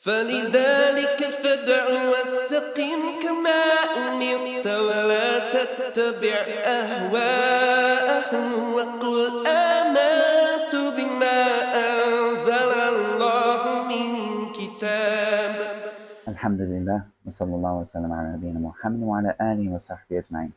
فلذلك فادع واستقم كما أمرت ولا تتبع أهواءهم وقل آمنت بما أنزل الله من كتاب. Alhamdulillah, wa sallallahu wa sallam ala nabiyyina Muhammad wa ala alihi wa sahbihi ajma'in.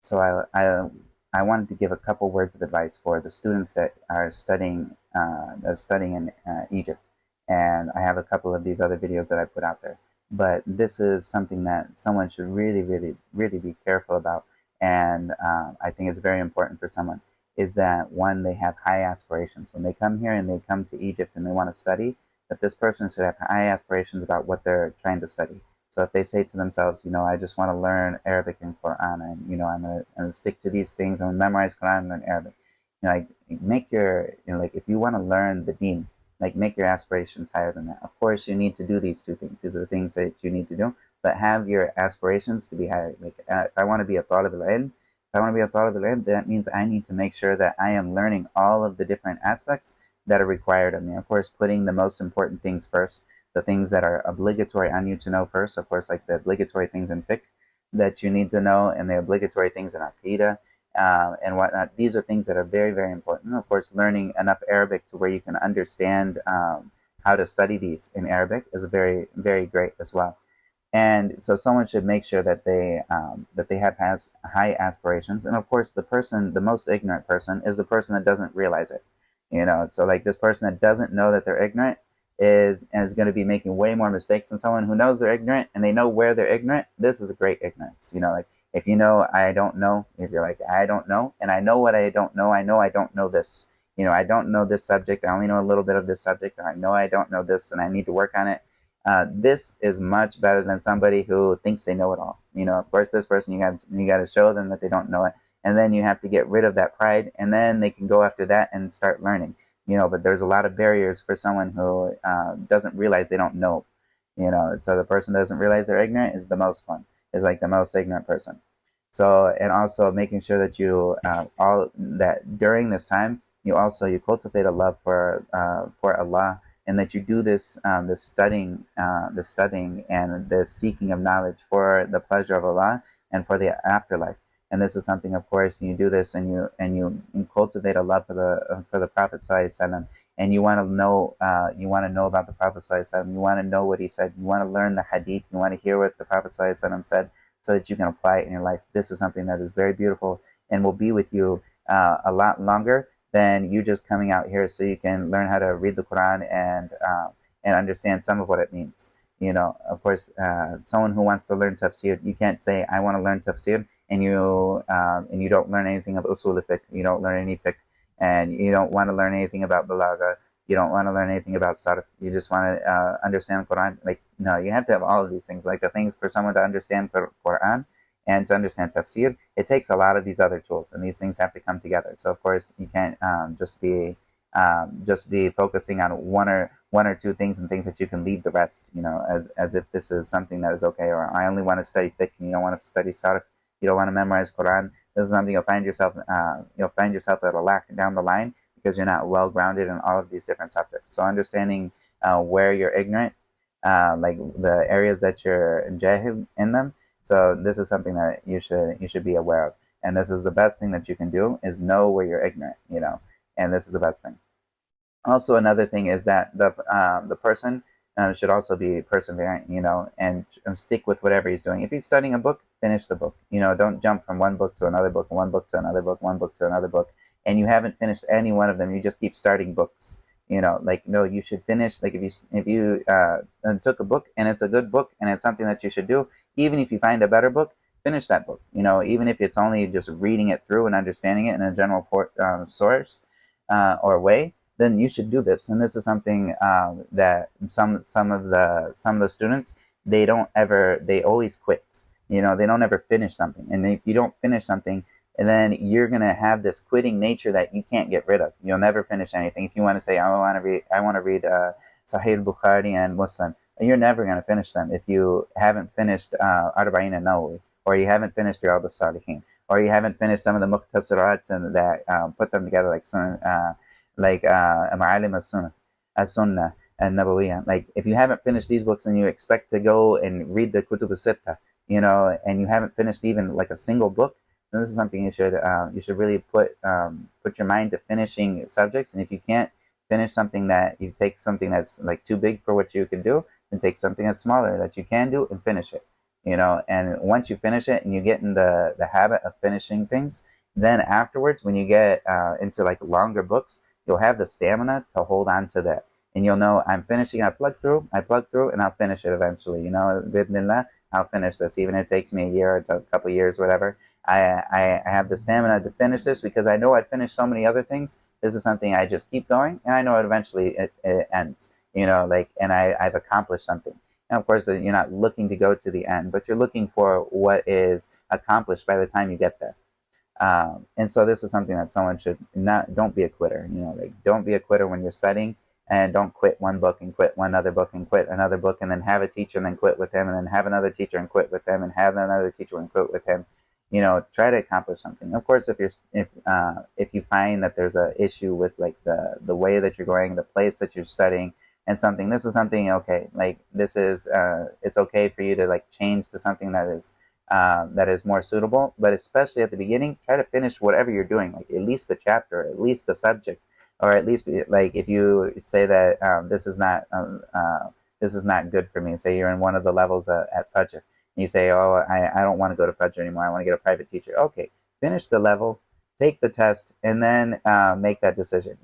So I wanted to give a couple words of advice for the students that are studying in Egypt, and I have a couple of these other videos that I put out there. But this is something that someone should really be careful about, and I think it's very important for someone. Is that one, they have high aspirations when they come here and they come to Egypt and they want to study. That this person should have high aspirations about what they're trying to study. So if they say to themselves, I just want to learn Arabic and Quran, and I'm gonna stick to these things, I'm gonna memorize Quran and learn Arabic. Like make your, like if you want to learn the Deen, like make your aspirations higher than that. Of course, you need to do these two things. These are things that you need to do, but have your aspirations to be higher. Like if I want to be a talib al-ilm, that means I need to make sure that I am learning all of the different aspects that are required of me. Of course, putting the most important things first, the things that are obligatory on you to know first, of course, like the obligatory things in fiqh that you need to know, and the obligatory things in aqidah and whatnot. These are things that are very important. Of course, learning enough Arabic to where you can understand how to study these in Arabic is very great as well. And so someone should make sure that they have has high aspirations. And of course, the most ignorant person is the person that doesn't realize it. So like this person that doesn't know that they're ignorant is going to be making way more mistakes than someone who knows they're ignorant and they know where they're ignorant. This is a great ignorance. Like if I don't know, if you're like, I don't know, and I know what I don't know, I don't know this. I don't know this subject. I only know a little bit of this subject, or I know I don't know this and I need to work on it. This is much better than somebody who thinks they know it all. Of course, this person, you got to show them that they don't know it, and then you have to get rid of that pride, and then they can go after that and start learning. But there's a lot of barriers for someone who doesn't realize they don't know. So the person that doesn't realize they're ignorant is the most fun, is like the most ignorant person. So, and also making sure that you all that during this time you cultivate a love for Allah, and that you do this studying and the seeking of knowledge for the pleasure of Allah and for the afterlife. And this is something, of course, you do this and you cultivate a love for the Prophet ﷺ, and you want to know about the Prophet ﷺ. You want to know what he said. You want to learn the hadith. You want to hear what the Prophet ﷺ said, so that you can apply it in your life. This is something that is very beautiful and will be with you a lot longer than you just coming out here so you can learn how to read the Quran and understand some of what it means. Of course, someone who wants to learn tafsir, you can't say, I want to learn tafsir, and you don't learn anything about usul fiqh, you don't learn any fiqh, and you don't want to learn anything about balagha, you don't want to learn anything about sarf, you just want to understand Quran. Like, no, you have to have all of these things. Like the things for someone to understand Quran and to understand tafsir, it takes a lot of these other tools, and these things have to come together. So of course you can't just be focusing on one or two things and think that you can leave the rest, as if this is something that is okay. Or I only want to study fiqh, and you don't want to study sarf, you don't want to memorize Quran. This is something you'll find yourself at a lack down the line, because you're not well grounded in all of these different subjects. So understanding where you're ignorant, like the areas that you're jahil in them. So this is something that you should be aware of. And this is the best thing that you can do, is know where you're ignorant, and this is the best thing. Also, another thing is that the person should also be perseverant, and stick with whatever he's doing. If he's studying a book, finish the book. Don't jump from one book to another book, one book to another book, one book to another book, and you haven't finished any one of them. You just keep starting books. No, you should finish. Like if you took a book and it's a good book and it's something that you should do, even if you find a better book, finish that book. Even if it's only just reading it through and understanding it in a general source or way, then you should do this. And this is something that some of the students, they always quit. They don't ever finish something. And if you don't finish something, and then you're gonna have this quitting nature that you can't get rid of. You'll never finish anything. If you want to say, I want to read Sahih Bukhari and Muslim, you're never gonna finish them if you haven't finished Arba'in an-Nawawi, or you haven't finished Riyadh al-Salihin, or you haven't finished some of the Mukhtasarats and that put them together, like Ma'alim as-Sunnah, and Nabawiyah. Like if you haven't finished these books and you expect to go and read the Kutub al-Sitta, and you haven't finished even like a single book, then this is something you should really put your mind to finishing subjects. And if you can't finish something, that you take something that's like too big for what you can do, then take something that's smaller that you can do and finish it. And once you finish it and you get in the habit of finishing things, then afterwards, when you get into like longer books, you'll have the stamina to hold on to that. And you'll know, I'm finishing, I plug through, and I'll finish it eventually. Bidnillah, I'll finish this, even if it takes me a year or a couple of years, whatever. I have the stamina to finish this because I know I finished so many other things. This is something I just keep going, and I know eventually it ends. And I've accomplished something. And of course, you're not looking to go to the end, but you're looking for what is accomplished by the time you get there. And so this is something that someone should not, don't be a quitter, don't be a quitter when you're studying, and don't quit one book and quit one other book and quit another book and then have a teacher and then quit with him and then have another teacher and quit with them and have another teacher and quit with him. Try to accomplish something. Of course, if you find that there's a issue with like the way that you're going, the place that you're studying, and something, this is something okay. Like this is it's okay for you to like change to something that is more suitable. But especially at the beginning, try to finish whatever you're doing, like at least the chapter, at least the subject, or at least like if you say that this is not good for me. Say you're in one of the levels at Fajr, and you say, oh, I don't want to go to Fajr anymore. I want to get a private teacher. Okay, finish the level, take the test, and then make that decision.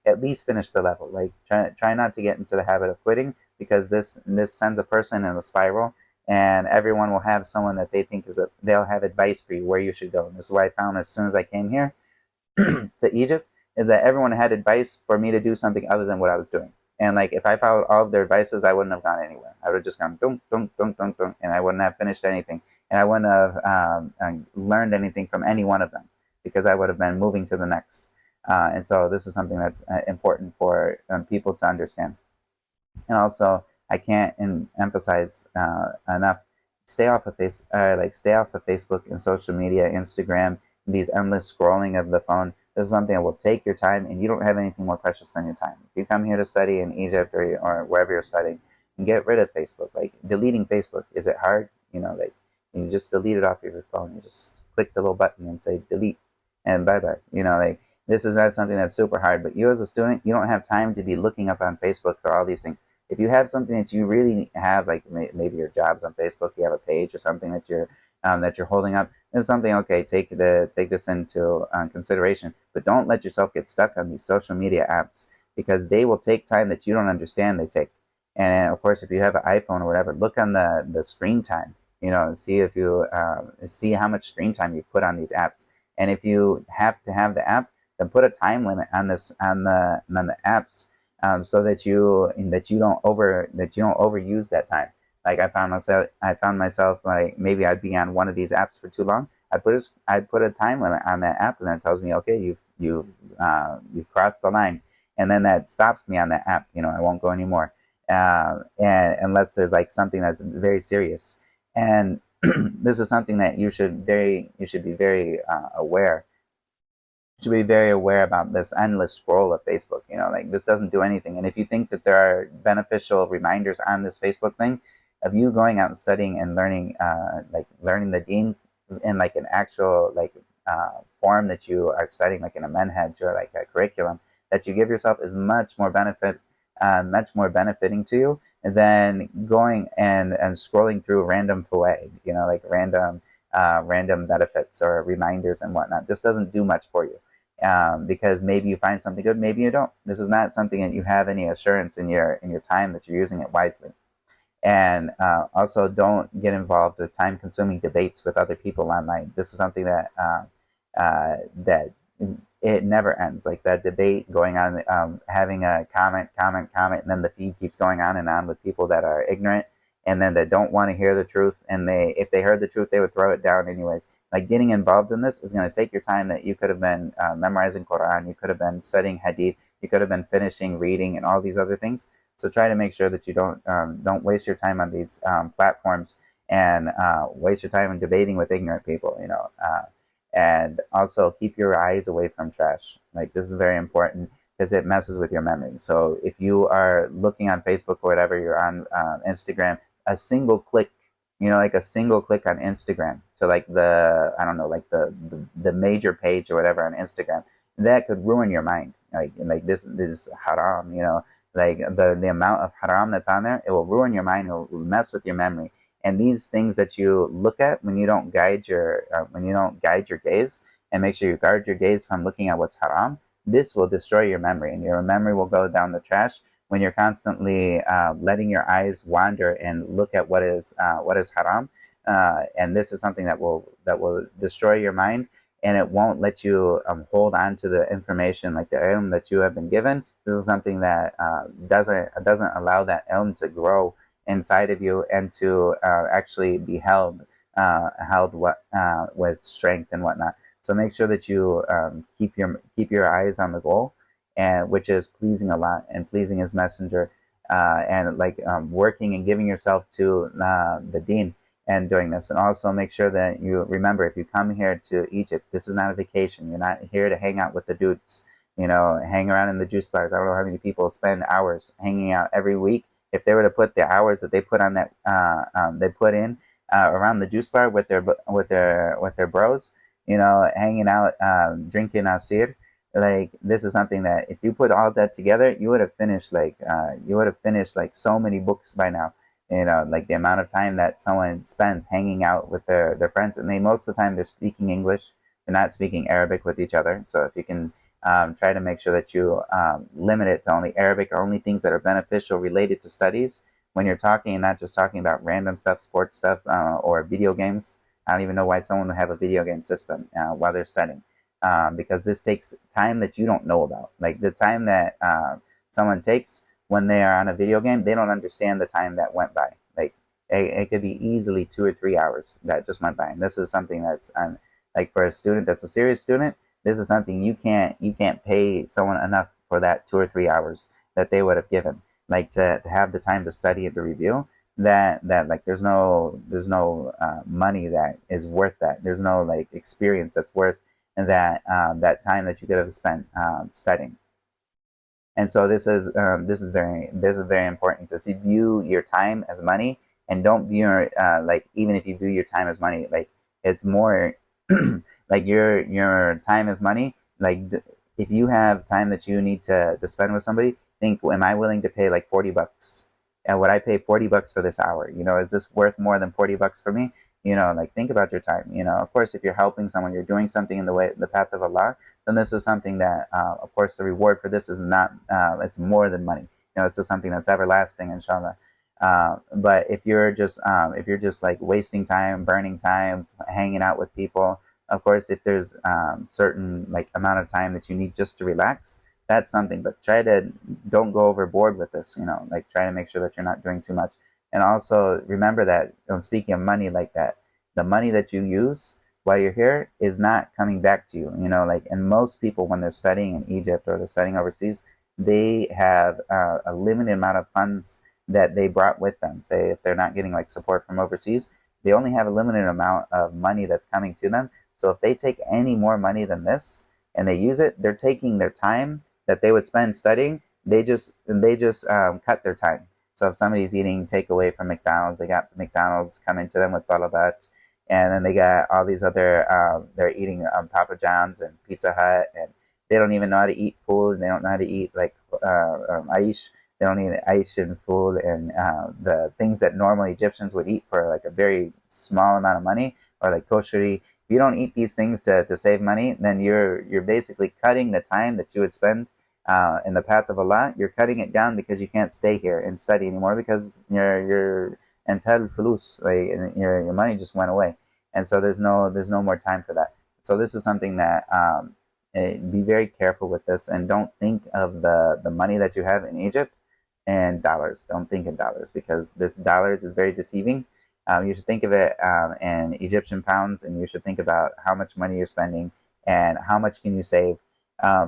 At least finish the level. Like try not to get into the habit of quitting, because this sends a person in a spiral, and everyone will have someone that they think they'll have advice for you where you should go. And this is what I found as soon as I came here to Egypt, is that everyone had advice for me to do something other than what I was doing. And like if I followed all of their advices, I wouldn't have gone anywhere. I would have just gone dunk, dunk, dunk, dunk, dunk, and I wouldn't have finished anything. And I wouldn't have learned anything from any one of them, because I would have been moving to the next. And so this is something that's important for people to understand. And also, I can't emphasize enough. Stay off of Facebook and social media, Instagram, these endless scrolling of the phone. This is something that will take your time, and you don't have anything more precious than your time. If you come here to study in Egypt or wherever you're studying, and get rid of Facebook. Like deleting Facebook, is it hard? Like you just delete it off of your phone. You just click the little button and say delete, and bye bye. Like this is not something that's super hard. But you as a student, you don't have time to be looking up on Facebook for all these things. If you have something that you really have, like maybe your job's on Facebook, you have a page or something that you're holding up, it's something, okay, take this into consideration. But don't let yourself get stuck on these social media apps, because they will take time that you don't understand they take. And of course, if you have an iPhone or whatever, look on the screen time. See if you see how much screen time you put on these apps. And if you have to have the app, then put a time limit on the apps, so that you don't overuse that time. Like I found myself like maybe I'd be on one of these apps for too long. I'd put a time limit on that app, and then it tells me, okay, you've crossed the line, and then that stops me on that app. I won't go anymore, and unless there's like something that's very serious. And this is something that you should be very aware. To be very aware about this endless scroll of Facebook. Like this doesn't do anything. And if you think that there are beneficial reminders on this Facebook thing of you going out and studying and learning, learning the deen in like an actual form that you are studying, like in a manhaj or like a curriculum that you give yourself, is much more benefiting to you than going and scrolling through random fawaid, like random benefits or reminders and whatnot. This doesn't do much for you. Because maybe you find something good, maybe you don't. This is not something that you have any assurance in your time that you're using it wisely. And also, don't get involved with time-consuming debates with other people online. This is something that it never ends. Like that debate going on, having a comment, and then the feed keeps going on with people that are ignorant, and then they don't want to hear the truth. And if they heard the truth, they would throw it down anyways. Like getting involved in this is going to take your time that you could have been memorizing Quran, you could have been studying Hadith, you could have been finishing reading and all these other things. So try to make sure that you don't waste your time on these platforms and waste your time in debating with ignorant people. And also keep your eyes away from trash. Like this is very important because it messes with your memory. So if you are looking on Facebook or whatever, you're on Instagram, a single click, like a single click on Instagram to like the, I don't know, like the major page or whatever on Instagram, that could ruin your mind. Like this is haram, like the amount of haram that's on there, it will ruin your mind, it will mess with your memory. And these things that you look at when you don't guide your gaze, and make sure you guard your gaze from looking at what's haram, this will destroy your memory, and your memory will go down the trash when you're constantly letting your eyes wander and look at what is haram. And this is something that will destroy your mind, and it won't let you hold on to the information, like the ilm that you have been given. This is something that doesn't allow that ilm to grow inside of you, and to actually be held with strength and whatnot. So make sure that you keep your eyes on the goal, and which is pleasing Allah and pleasing His Messenger, and like working and giving yourself to the Deen and doing this. And also make sure that you remember, if you come here to Egypt, this is not a vacation. You're not here to hang out with the dudes, hang around in the juice bars. I don't know how many people spend hours hanging out every week. If they were to put the hours that they put on that, they put in around the juice bar with their bros, hanging out, drinking asir. Like this is something that if you put all that together, you would have finished like so many books by now. Like the amount of time that someone spends hanging out with their friends, and most of the time they're speaking English, they're not speaking Arabic with each other. So if you can try to make sure that you limit it to only Arabic, or only things that are beneficial related to studies when you're talking, and not just talking about random stuff, sports stuff, or video games. I don't even know why someone would have a video game system while they're studying, because this takes time that you don't know about. Like the time that someone takes when they are on a video game, they don't understand the time that went by. Like it could be easily 2 or 3 hours that just went by, and this is something that's like for a student that's a serious student. This is something you can't pay someone enough for that 2 or 3 hours that they would have given, like to have the time to study and to review. That like there's no money that is worth that. There's no like experience that's worth that time that you could have spent studying. And so this is very important to see, view your time as money, and don't view like, even if you view your time as money, like it's more like your time as money. Like if you have time that you need to spend with somebody, think, am I willing to pay like $40? And would I pay $40 for this hour? Is this worth more than $40 for me? Like think about your time. Of course, if you're helping someone, you're doing something in the path of Allah, then this is something that, of course, the reward for this is not, it's more than money. This is something that's everlasting, inshallah. But if you're just like wasting time, burning time, hanging out with people, of course, if there's certain like amount of time that you need just to relax, that's something. But don't go overboard with this. Like try to make sure that you're not doing too much. And also remember that, speaking of money like that, the money that you use while you're here is not coming back to you. Like, and most people, when they're studying in Egypt or they're studying overseas, they have a limited amount of funds that they brought with them. Say if they're not getting like support from overseas, they only have a limited amount of money that's coming to them. So if they take any more money than this and they use it, they're taking their time that they would spend studying. They just cut their time. So if somebody's eating takeaway from McDonald's, they got McDonald's coming to them with talabat, and then they got all these other. They're eating Papa John's and Pizza Hut, and they don't even know how to eat food. They don't know how to eat like aish. They don't eat Asian food, and the things that normally Egyptians would eat for like a very small amount of money, or like kosheri. If you don't eat these things to save money, then you're basically cutting the time that you would spend in the path of Allah. You're cutting it down because you can't stay here and study anymore, because your entel fulus, like your money just went away, and so there's no more time for that. So this is something that be very careful with this, and don't think of the money that you have in Egypt and dollars. Don't think in dollars, because this dollars is very deceiving. You should think of it in Egyptian pounds, and you should think about how much money you're spending and how much can you save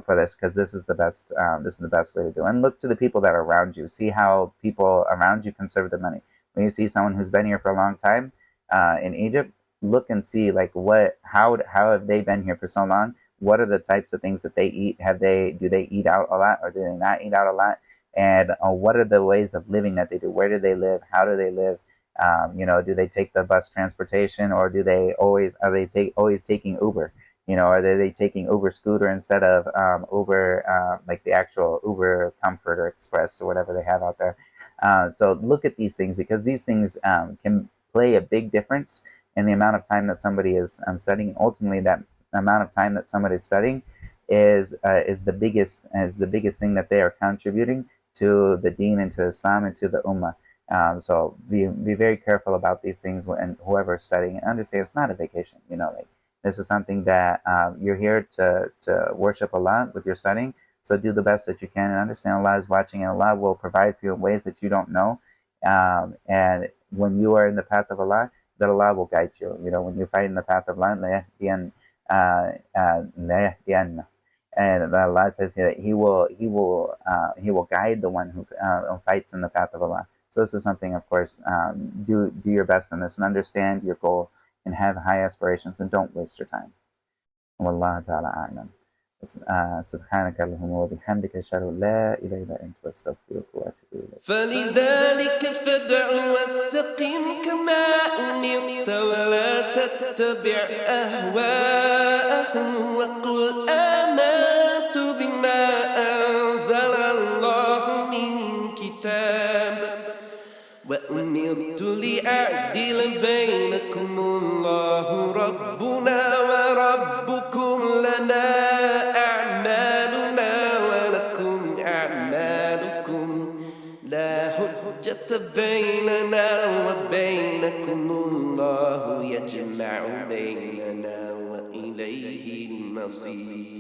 for this, because this is the best. This is the best way to do it. And look to the people that are around you. See how people around you conserve their money. When you see someone who's been here for a long time in Egypt, look and see like how have they been here for so long? What are the types of things that they eat? Do they eat out a lot or do they not eat out a lot? And what are the ways of living that they do? Where do they live? How do they live? Do they take the bus transportation, or do they always taking Uber? Are they taking Uber Scooter instead of Uber, like the actual Uber Comfort or Express or whatever they have out there? So look at these things, because these things can play a big difference in the amount of time that somebody is studying. Ultimately, that amount of time that somebody is studying is the biggest thing that they are contributing to the Deen and to Islam and to the Ummah. So be very careful about these things when whoever is studying, and understand it's not a vacation. Like this is something that you're here to worship Allah with your studying. So do the best that you can, and understand Allah is watching, and Allah will provide for you in ways that you don't know. And when you are in the path of Allah, that Allah will guide you. When you fight in the path of Allah, and Allah says that He will guide the one who fights in the path of Allah. So this is something, of course, do your best in this, and understand your goal, and have high aspirations, and don't waste your time. Wallahu ta'ala a'lam. سبحانك اللهم وبحمدك أشهد أن لا إله إلا أنت أستغفرك وأتوب إليك. فلذلك فادع واستقم كما أمرت ولا تتبع أهواءهم وقل آمنت بما أنزل الله من كتاب وأمرت لأعدل بينكم الله ربنا وربكم لنا أعمالنا ولكم أعمالكم لا حجة بيننا وبينكم الله يجمع بيننا وإليه المصير.